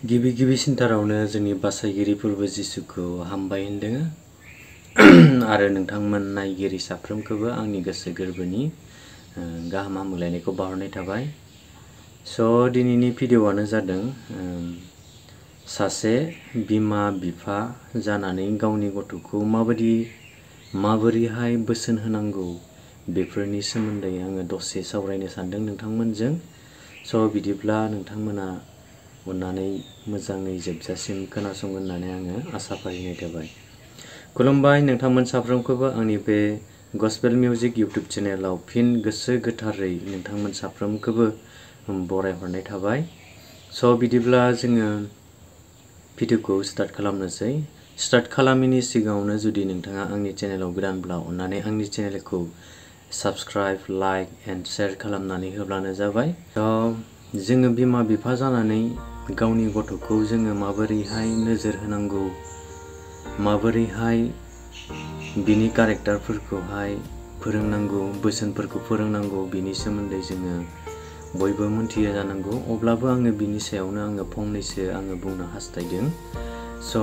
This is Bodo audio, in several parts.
गिबि सिन्तारावनो जोंनि बासायगिरि फोरबो जिसुखौ हामबाय होनदों आरो नोंथांमोन नायगिरि साफ्रोमखौबो आंनि गोसो गोरबोनि गाहाम हामलायनायखौ बावहरनाय थाबाय। स' दिनैनि भिडिअ'आनो जादों सासे बिमा बिफा जानानै गावनि गथ'खौ माबोरैहाय बोसोन होनांगौ बेफोरनि सोमोन्दै आङो दसे सावरायनो सानदों नोंथांमोनजों। स' बिदिब्ला नोंथांमोना अन्नानै मोजाङै जोबजासिम खोनासंगोन होननानै आङो आसा फारिनाय थाबाय। खुलुमबाय नोंथांमोन साफ्रोमखौबो आंनि बे गस्पेल मिउजिक इउट्युब चेनेलाव फिन गोसो गोथारै नोंथांमोन साफ्रोमखौबो बरायहरनाय थाबाय। स' बिदिब्ला जोङो भिडिअ'खौ स्टार्ट खालामनोसै। स्टार्ट खालामैनि सिगाङावनो जुदि नोंथाङा आंनि चेनेलाव गोदानब्ला अन्नानै आंनि चेनेलखौ साबस्क्राइब, लाइक एन्ड शेयार खालामनानै होब्लानो जाबाय। जोङो बिमा बिफा जानानै गावनि गथ'खौ जोङो माबोरैहाय नोजोर होनांगौ, माबोरैहाय बिनि कारेक्टारफोरखौहाय फोरोंनांगौ, बोसोनफोरखौ फोरोंनांगौ, बिनि सोमोन्दै जोङो बयबो मोनथियो जानांगौ। अब्लाबो आङो बिनि सायावनो आङो फंनैसो बुंनो हास्थायदों। स'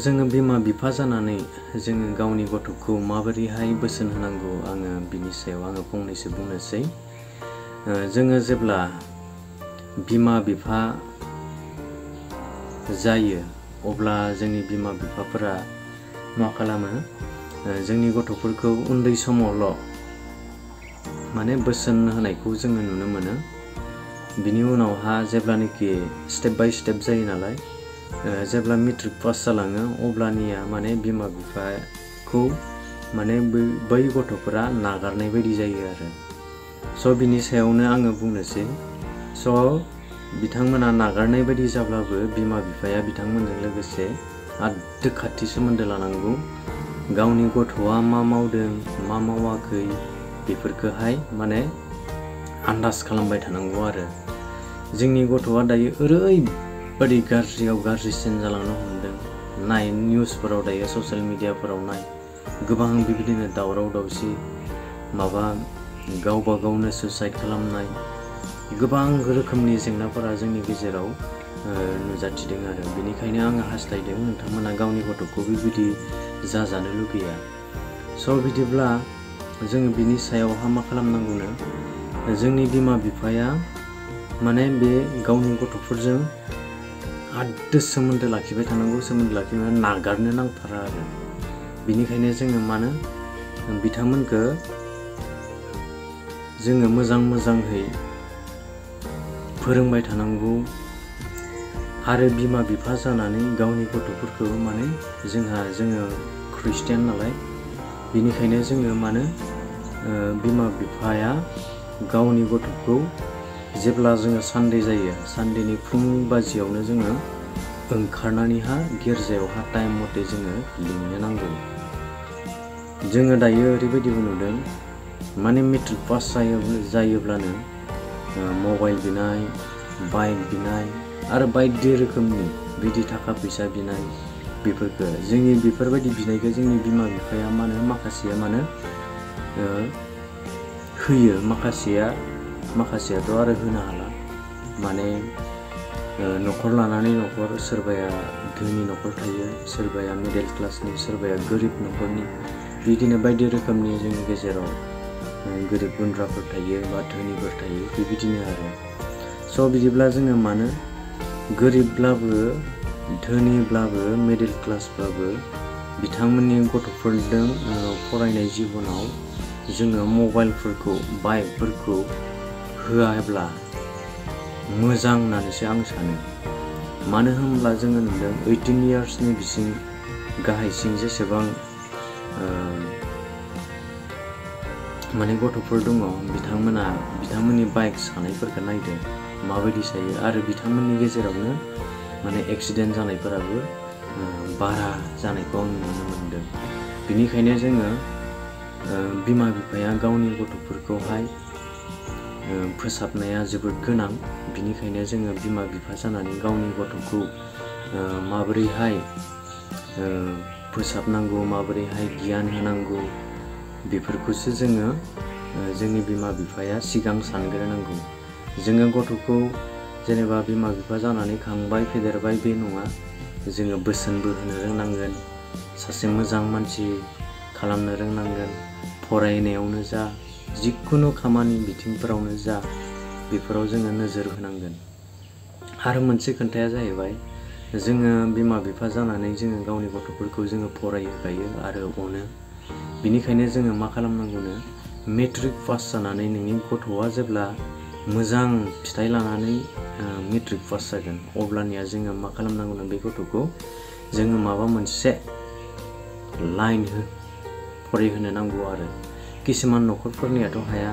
जोङो बिमा बिफा जानानै जोङो गावनि गथ'खौ माबोरैहाय बोसोन होनांगौ आङो बिनि सायाव फंनैसो बुंनोसै। जोङो जेब्ला बिमा बिफा जायो अब्ला जोंनि बिमा बिफाफोरा मा खालामो, जोंनि गथ'फोरखौ उन्दै समावल' बोसोन होनायखौ जोङो नुनो मोनो। बिनि उनावहा जेब्लानोखि स्टेप बाय स्टेप जायो नालाय, जेब्ला मेट्रिक पास जालाङो अब्लानिया बिमा बिफाखौ बै गथ'फोरा नागारनाय बायदि जायो आरो। स' बिनि सायावनो आङो बुंनोसै। स' बिथांमोना नागारनाय बायदि जाब्लाबो बिमा बिफाया बिथांमोनजों लोगोसे आदो खाथि सोमोन्दो लानांगौ। गावनि गथ'आ मा मावदों मा मावाखै बेफोरखौहाय आन्दाज खालामबाय थानांगौ आरो। जोंनि गथ'आ दायो ओरैबायदि गाज्रियाव गाज्रिसिन जालांनो हमदों। नाय निउसफोराव दायो ससियेल मिडियाफोराव नाय, गोबां बेबायदिनो दावराव दावसि, गावबा गावनो सुइसाइड खालामनाय, गोबां रोखोमनि जेंनाफोरा जोंनि गेजेराव नुजाथिदों आरो। बेनिखायनो आङो हास्थायदों नोंथांमोना गावनि गथ'खौ बेबायदि जाजानो लुगैया। स' बिदिब्ला जोङो बिनि सायावहा मा खालामनांगौनो, जोंनि बिमा बिफाया बे गावनि गथ'फोरजों आदो सोमोन्दो लाखिबाय थानांगौ, सोमोन्दो लाखिनानै नागारनो नांथारा आरो। बिनिखायनो जोङो बिथांमोनखौ जोङो मोजाङै फोरोंबाय थानांगौ। आरो बिमा बिफा जानानै गावनि गथ'फोरखौ जोङो ख्रिस्टियान नालाय, बिनिखायनो जोङो बिमा बिफाया गावनि गथ'खौ जेब्ला जोङो सानडे जायो, सानडेनि फुं बाजियावनो जोङो ओंखारनानैहा गिर्जायावहा टाइम मथे जोङो लिंनो नांगौ। जोङो दायो ओरैबायदिबो नुदों, मेट्रिक पास जायोब्लानो मबाइल बिनाय, बाइक बिनाय आरो बायदि रोखोमनि बिदि थाखा फैसा बिनाय, बेफोरखौ जोंनि बेफोरबायदि बिनायखौ जोंनि बिमा बिफाया माखासेया होयो, माखासेयाथ' आरो होनो हाला। न'खर लानानै न'खर, सोरबाया धोनि न'खर थायो, सोरबाया मिडेल क्लासनि, सोरबाया गोरिब न'खरनि, बिदिनो बायदि रोखोमनि जोंनि गेजेराव गोरिब गुन्द्राफोर थायो बा धोनिफोर थायो, बेबायदिनो आरो। स' बिदिब्ला जोङो गोरिबब्लाबो, धोनिब्लाबो, मिडेल क्लासब्लाबो बिथांमोननि गथ'फोरजों फरायनाय जिबनाव जोङो मबाइलफोरखौ, बाइकफोरखौ होआब्ला मोजां होननानैसो आं सानो। मानो होनब्ला जोङो नुदों 18 इयार्सनि बिसिं गाहायसिं जेसेबां गथ'फोर दङ, बिथांमोननि बाइक सानायफोरखौ नायदो माबायदि सायो। आरो बिथांमोननि गेजेरावनो एक्सिडेन्ट जानायफोराबो बारा जानायखौ आं नुनो मोनदों। बिनिखायनो जोङो बिमा बिफाया गावनि गथ'फोरखौहाय फोसाबनाया जोबोद गोनां। बिनिखायनो जोङो बिमा बिफा जानानै गावनि गथ'खौ माबोरैहाय फोसाबनांगौ, माबोरैहाय गियान होनांगौ, बेफोरखौसो जोंनि बिमा बिफाया सिगां सानग्रोनांगौ। जोङो गथ'खौ जेनेबा बिमा बिफा जानानै खांबाय फेदेरबाय बे नङा, जोङो बोसोनबो होनो रोंनांगोन, सासे मोजां मानसि खालामनो रोंनांगोन, फरायनायावनो जा जिखुनु खामानि बिथिंफोरावनो जा बेफोराव जोङो नोजोर होनांगोन। आरो मोनसे खोथाया जाहैबाय जोङो बिमा बिफा जानानै जोङो गावनि गथ'फोरखौ जोङो फरायहोखायो आरो अनो। बिनिखायनो जोङो मा खालामनांगौनो, मेट्रिक पास जानानै नोंनि गथ'आ जेब्ला मोजां फिथाइ लानानै मेट्रिक पास जागोन अब्लानिया जोङो मा खालामनांगौनो, बे गथ'खौ जोङो माबा मोनसे लाइन फरायहोनो नांगौ आरो। किसुमान न'खरफोरनियाथ' हाया,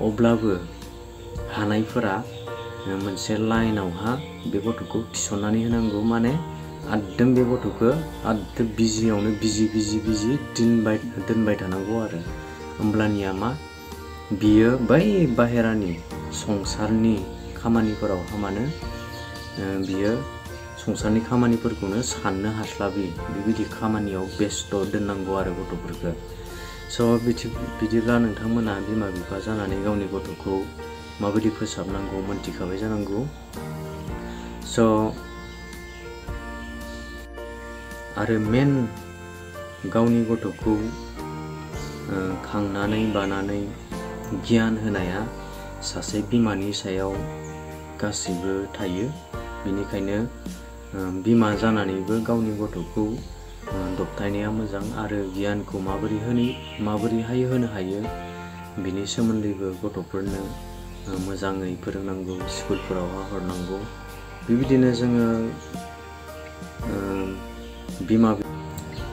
अब्लाबो हानायफोरा मोनसे लाइनावहा बे गथ'खौ थिसननानै होनांगौ। माने आददम बे गथ'खौ आददम बिजियावनो बिजि दोनबाय थानांगौ आरो। होमब्लानिया मा, बियो बै बाहेरानि संसारनि खामानिफोराव हामानो बियो संसारनि खामानिफोरखौनो साननो हास्लाबि बेबायदि खामानियाव बेस्थ' दोननांगौ आरो गथ'फोरखौ। स' बिदिब्ला नोंथांमोना बिमा बिफा जानानै गावनि गथ'खौ माबायदि फोसाबनांगौ मोनथिखाबाय जानांगौ। स' आरो मेन गावनि गथ'खौ खांनानै बानानै गियान होनाया सासे बिमानि सायाव गासैबो थायो। बेनिखायनो बिमा जानानैबो गावनि गथ'खौ दबथायनाया मोजां आरो गियानखौ माबोरैहाय होनो हायो बिनि सोमोन्दैबो गथ'फोरनो मोजाङै फोरोंनांगौ, स्कुलफोराव हरनांगौ। बेबायदिनो जोङो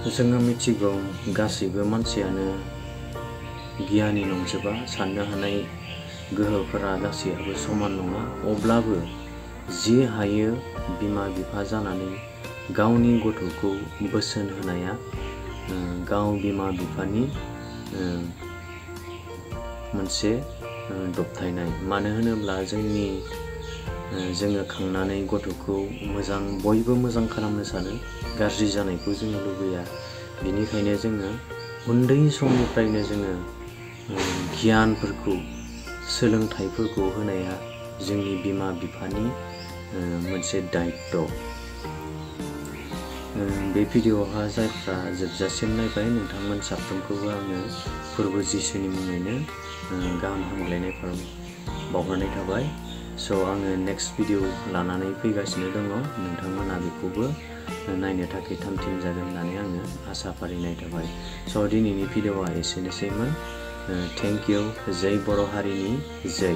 जोङो मिथिगौ गासैबो मानसियानो गियानि नंजोबा, साननो हानाय गोहोफोरा गासैयाबो समान नङा। अब्लाबो जि हायो बिमा बिफा जानानै गावनि गथ'खौ बोसोन होनाया गाव बिमा बिफानि मोनसे दबथायनाय। मानो होनोब्ला जोङो खांनानै गथ'खौ मोजां, बयबो मोजां खालामनो सानो, गाज्रि जानायखौ जोङो लुबैया। बिनिखायनो जोङो उन्दै समनिफ्रायनो जोङो गियानफोरखौ, सोलोंथाइफोरखौ होनाया जोंनि बिमा बिफानि मोनसे दायित्व'। बे भिडिअ'हा जायफ्रा जोबजासिम नायबाय नोंथांमोन साफ्रोमखौबो आङो फोरबो जिसुनि मुङैनो गाहाम हामग्लायनाय बावहरनाय थाबाय। स' आङो नेक्स्ट भिडिअ लानानै फैगासिनो दङ, नोंथांमोना बेखौबो नायनो थाखाय थाम-थिम जागोन होननानै आङो आसा फारिनाय थाबाय। स' दिनैनि भिडिअ'आ एसेनोसैमोन। Thank you. जै बर' हारिनि जै।